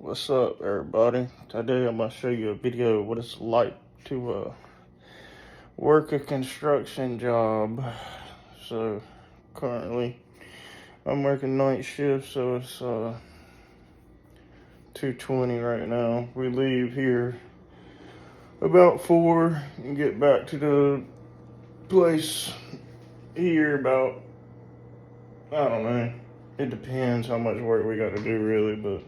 What's up, everybody? Today I'm going to show you a video of what it's like to work a construction job. So currently I'm working night shift, so it's 2:20 right now. We leave here about 4 and get back to the place here about, I don't know, it depends how much work we got to do really, but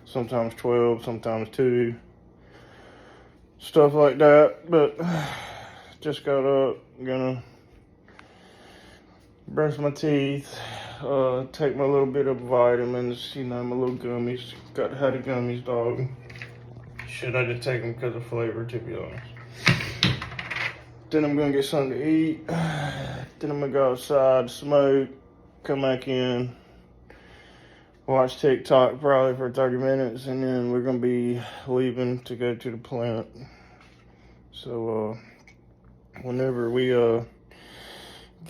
sometimes 12, sometimes 2, stuff like that. But just got up, gonna brush my teeth, take my little bit of vitamins, my little gummies. Got to have the gummies, dog. Should I just take them because of flavor, to be honest. Then I'm gonna get something to eat. Then I'm gonna go outside, smoke, come back in, watch TikTok probably for 30 minutes, and then we're gonna be leaving to go to the plant. So whenever we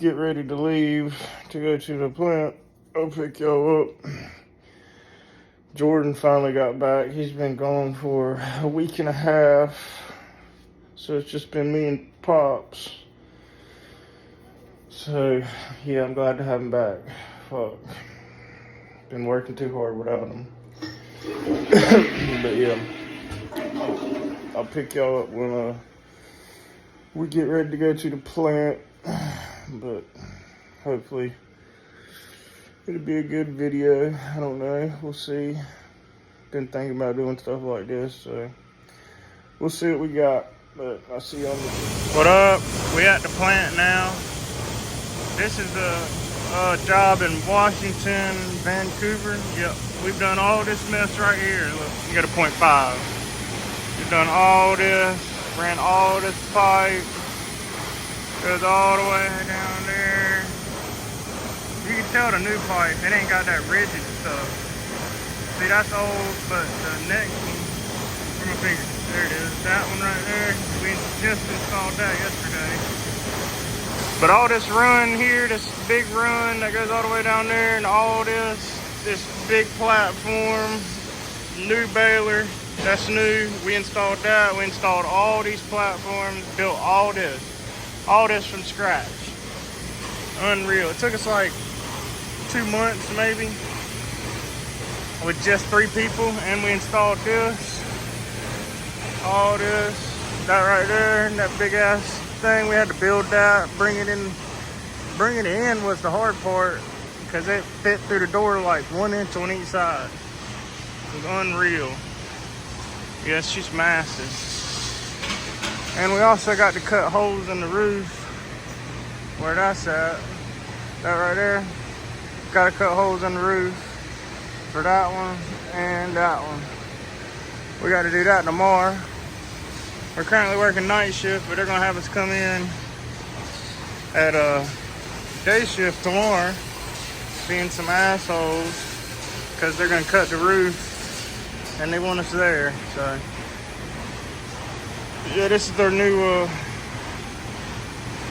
get ready to leave to go to the plant, I'll pick y'all up. Jordan finally got back. He's been gone for a week and a half, so it's just been me and Pops. So yeah, I'm glad to have him back. Fuck, been working too hard without him. But yeah, I'll pick y'all up when we get ready to go to the plant. But hopefully it'll be a good video. I don't know, we'll see. Been thinking about doing stuff like this, so we'll see what we got. But I'll see y'all. What up? We at the plant now. This is a job in Washington, Vancouver. Yep, we've done all this mess right here. Look, you got a 0.5. We've done all this, ran all this pipe, goes all the way down there. You can tell the new pipe, it ain't got that rigid stuff. See, that's old, but the next one, where my finger? There it is. That one right there, we just installed that yesterday. But all this run here, this big run that goes all the way down there, and all this big platform, new baler, that's new. We installed that. We installed all these platforms, built all this from scratch. Unreal. It took us like 2 months maybe with just 3 people, and we installed this, all this, that right there, and that big ass thing. We had to build that, bring it in was the hard part, because it fit through the door like 1 inch on each side. It was unreal. Yeah, it's just massive. And we also got to cut holes in the roof where that's at. That right there. Got to cut holes in the roof for that one and that one. We got to do that tomorrow. We're currently working night shift, but they're going to have us come in at a day shift tomorrow, being some assholes, because they're going to cut the roof and they want us there. So yeah, this is their new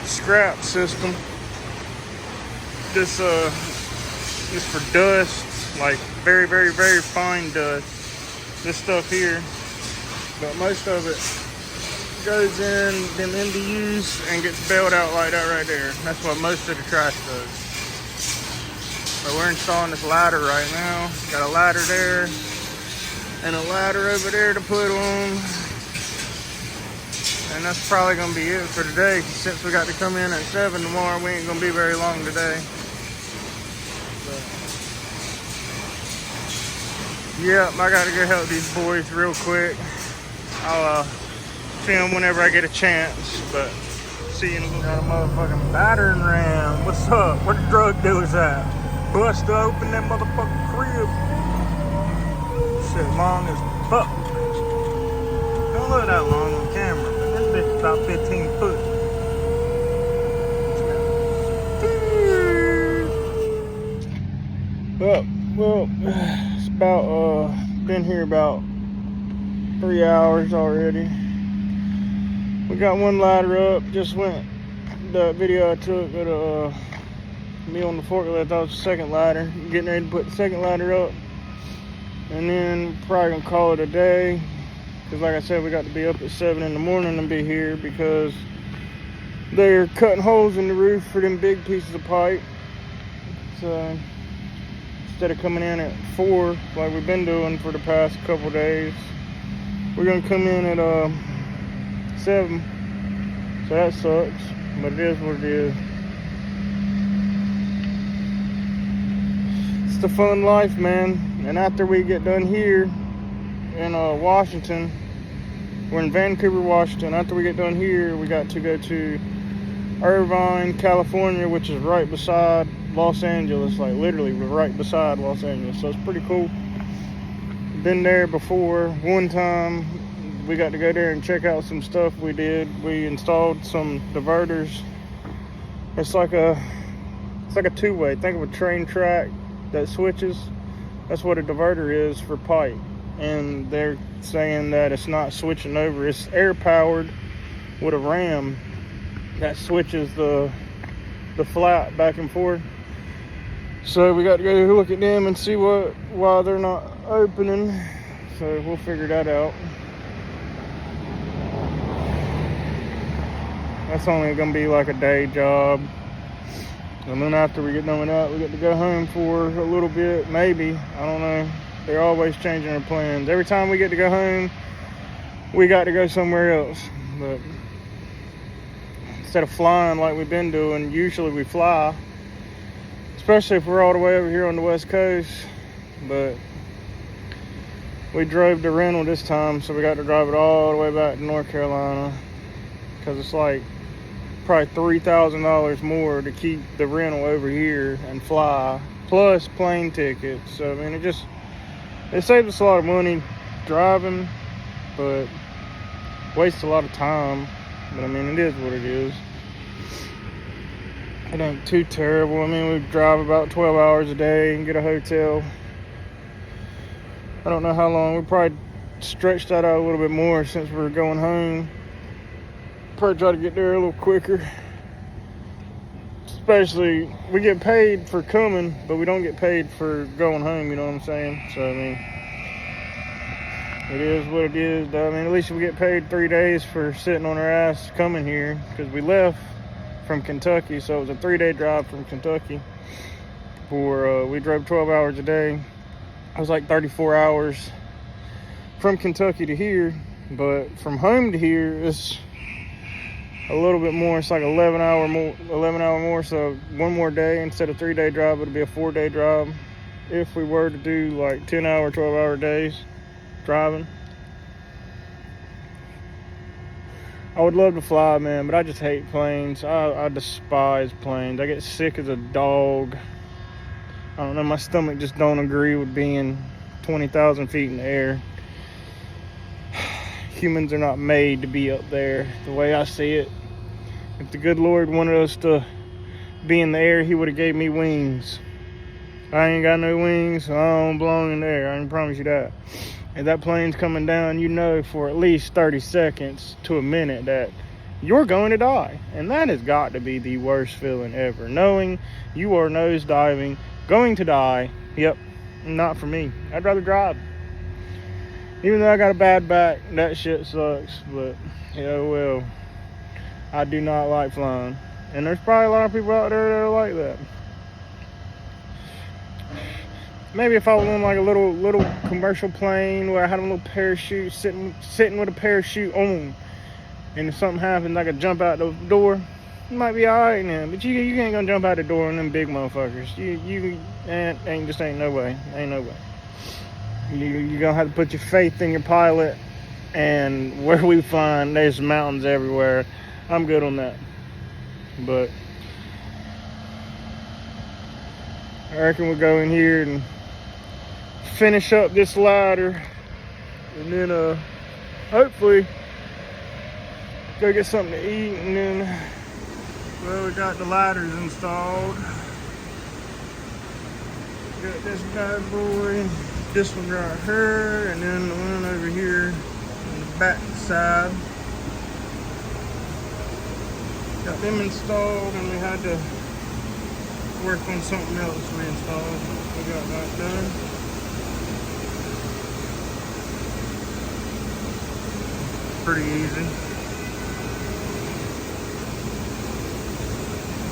scrap system. This is for dust, like very, very, very fine dust. This stuff here, but most of it goes in them MDUs and gets bailed out like that right there. That's what most of the trash does. But we're installing this ladder right now. Got a ladder there and a ladder over there to put on. And that's probably gonna be it for today. Since we got to come in at 7 tomorrow, we ain't gonna be very long today. But yeah, I gotta go help these boys real quick. I'll film whenever I get a chance, but see you in a little bit. Got a motherfucking battering ram. What's up? Where the drug dealers at? Bust open that motherfucking crib. Shit long as fuck. Don't look that long on camera, but this bitch is about 15 foot. Well, it's about, been here about 3 hours already. We got one ladder up, just went, the video I took with me on the forklift, that was the second ladder. Getting ready to put the second ladder up. and then probably gonna call it a day. Because like I said, we got to be up at 7 in the morning and be here because they're cutting holes in the roof for them big pieces of pipe. So instead of coming in at 4 like we've been doing for the past couple days, we're gonna come in at 7. So that sucks, but it is what it is. It's the fun life, man. And after we get done here in Washington, we're in Vancouver, Washington. After we get done here, we got to go to Irvine, California, which is right beside Los Angeles. Like literally, we're right beside Los Angeles. So it's pretty cool. Been there before. One time, we got to go there and check out some stuff we did. We installed some diverters. It's like a two-way. Think of a train track that switches. That's what a diverter is for pipe. And they're saying that it's not switching over. It's air powered with a ram that switches the flat back and forth. So we got to go look at them and see why they're not opening. So we'll figure that out. That's only gonna be like a day job. And then after we get done with that, we get to go home for a little bit, maybe. I don't know. They're always changing their plans. Every time we get to go home, we got to go somewhere else. But instead of flying like we've been doing, usually we fly, especially if we're all the way over here on the West Coast. But we drove the rental this time, so we got to drive it all the way back to North Carolina, because it's like probably $3,000 more to keep the rental over here and fly, plus plane tickets. So I mean, it saves us a lot of money driving, but wastes a lot of time. But I mean, it is what it is. It ain't too terrible. I mean, we drive about 12 hours a day and get a hotel. I don't know how long. We probably stretched that out a little bit more since we're going home. Probably try to get there a little quicker. Especially, we get paid for coming, but we don't get paid for going home, you know what I'm saying? So, I mean, it is what it is. I mean, at least we get paid 3 days for sitting on our ass coming here, because we left from Kentucky, so it was a 3-day drive from Kentucky. We drove 12 hours a day. It was like 34 hours from Kentucky to here, but from home to here, it's a little bit more. It's like 11 hour more. So one more day, instead of 3-day drive, it'll be a 4-day drive if we were to do like 10-hour, 12-hour days driving. I would love to fly, man, but I just hate planes. I despise planes. I get sick as a dog. I don't know, my stomach just don't agree with being 20,000 feet in the air. Humans are not made to be up there, the way I see it. If the good Lord wanted us to be in the air, he would have gave me wings. I ain't got no wings, so I don't belong in the air. I can promise you that. If that plane's coming down, you know for at least 30 seconds to a minute that you're going to die. And that has got to be the worst feeling ever. Knowing you are nose diving, going to die. Yep, not for me. I'd rather drive. Even though I got a bad back, that shit sucks. But, yeah, well, I do not like flying. And there's probably a lot of people out there that are like that. Maybe if I was on like a little commercial plane where I had a little parachute, sitting with a parachute on, and if something happens, I could jump out the door, it might be alright now. But you ain't gonna jump out the door on them big motherfuckers. Ain't no way. Ain't no way. You're gonna have to put your faith in your pilot, and where we find there's mountains everywhere. I'm good on that. But I reckon we'll go in here and finish up this ladder, and then hopefully go get something to eat. And then, well, we got the ladders installed. Got this bad boy, this one right here, and then the one over here on the back side. Got them installed, and we had to work on something else we installed. We got that done. pretty easy.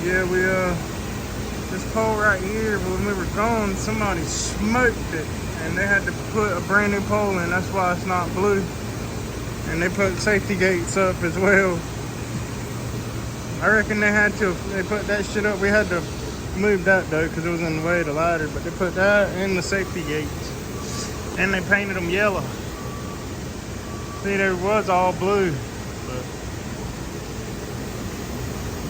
Yeah, this pole right here, when we were gone, somebody smoked it, and they had to put a brand new pole in. That's why it's not blue. And they put safety gates up as well. I reckon they put that shit up. We had to move that though, because it was in the way of the ladder, but they put that in the safety gates. And they painted them yellow. See, there was all blue, but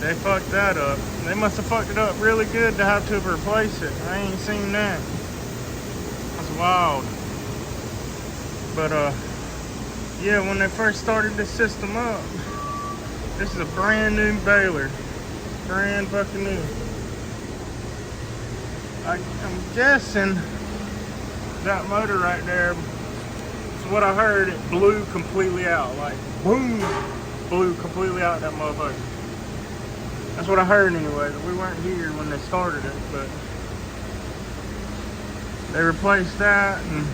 they fucked that up. They must have fucked it up really good to have to replace it. I ain't seen that. That's wild. But yeah, when they first started this system up, this is a brand new baler. Brand fucking new. I'm guessing that motor right there, what I heard, it blew completely out. Like, boom, blew completely out that motherfucker. That's what I heard anyway. We weren't here when they started it, but they replaced that and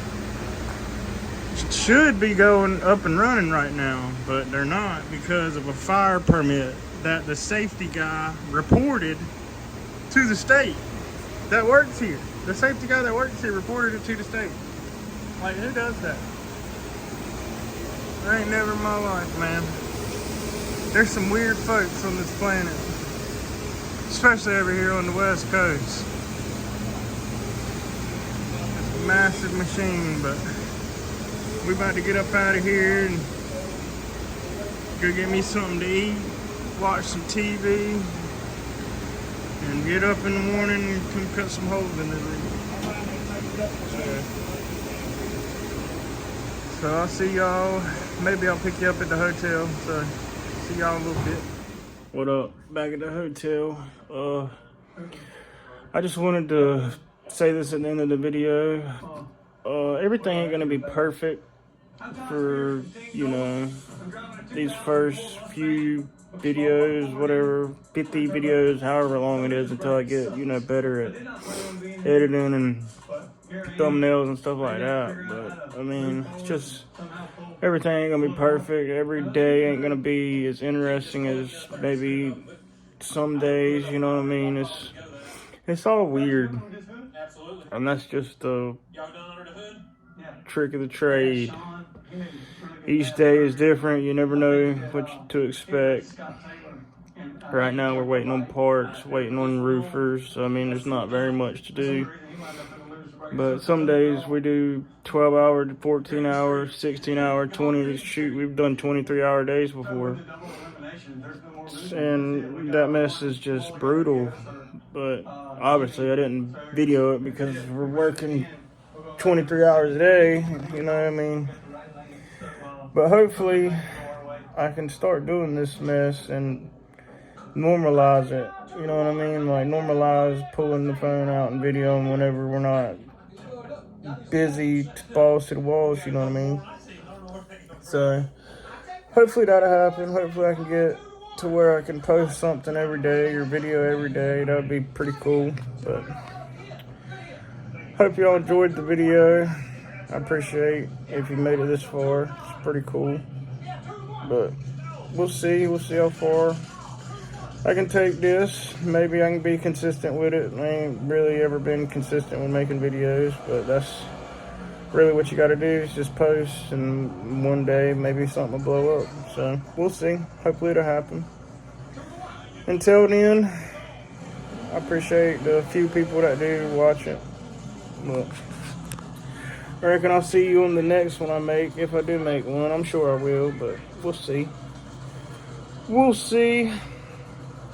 it should be going up and running right now, but they're not because of a fire permit that the safety guy reported to the state that works here. The safety guy that works here reported it to the state. Like, who does that? I ain't never in my life, man. There's some weird folks on this planet, especially over here on the West Coast. It's a massive machine, but we about to get up out of here and go get me something to eat, watch some TV, and get up in the morning and come cut some holes in the roof. So I'll see y'all. Maybe I'll pick you up at the hotel. So see y'all in a little bit. What up? Back at the hotel. I just wanted to say this at the end of the video. Everything ain't gonna be perfect for, you know, these first few videos, whatever, 50 videos, however long it is, until I get, you know, better at editing and thumbnails and stuff like that. But I mean, it's just, everything ain't gonna be perfect. Every day ain't gonna be as interesting as maybe some days, you know what I mean? It's all weird, and that's just the trick of the trade. Each day is different. You never know what to expect. Right now we're waiting on parts, waiting on roofers. I mean, there's not very much to do. But some days we do 12 hour, 14 hour, 16 hour, 20, shoot, we've done 23-hour days before. And that mess is just brutal. But obviously I didn't video it because we're working 23 hours a day, you know what I mean? But hopefully I can start doing this mess and normalize it, you know what I mean? Like, normalize pulling the phone out and videoing whenever we're not busy, balls to the walls, you know what I mean? So hopefully that'll happen. Hopefully I can get to where I can post something every day or video every day. That would be pretty cool. But hope y'all enjoyed the video. I appreciate if you made it this far. It's pretty cool. But we'll see how far I can take this. Maybe I can be consistent with it. I ain't really ever been consistent with making videos, but that's really what you got to do, is just post, and one day maybe something will blow up. So we'll see. Hopefully it'll happen. Until then, I appreciate the few people that do watch it. But I reckon I'll see you on the next one I make, if I do make one. I'm sure I will, but we'll see. We'll see.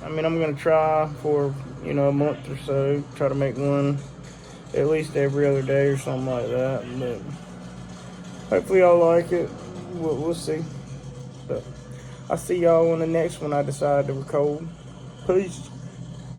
I mean, I'm going to try for, you know, a month or so, try to make one at least every other day or something like that. But hopefully y'all like it. We'll see. But I'll see y'all on the next one I decide to record. Peace.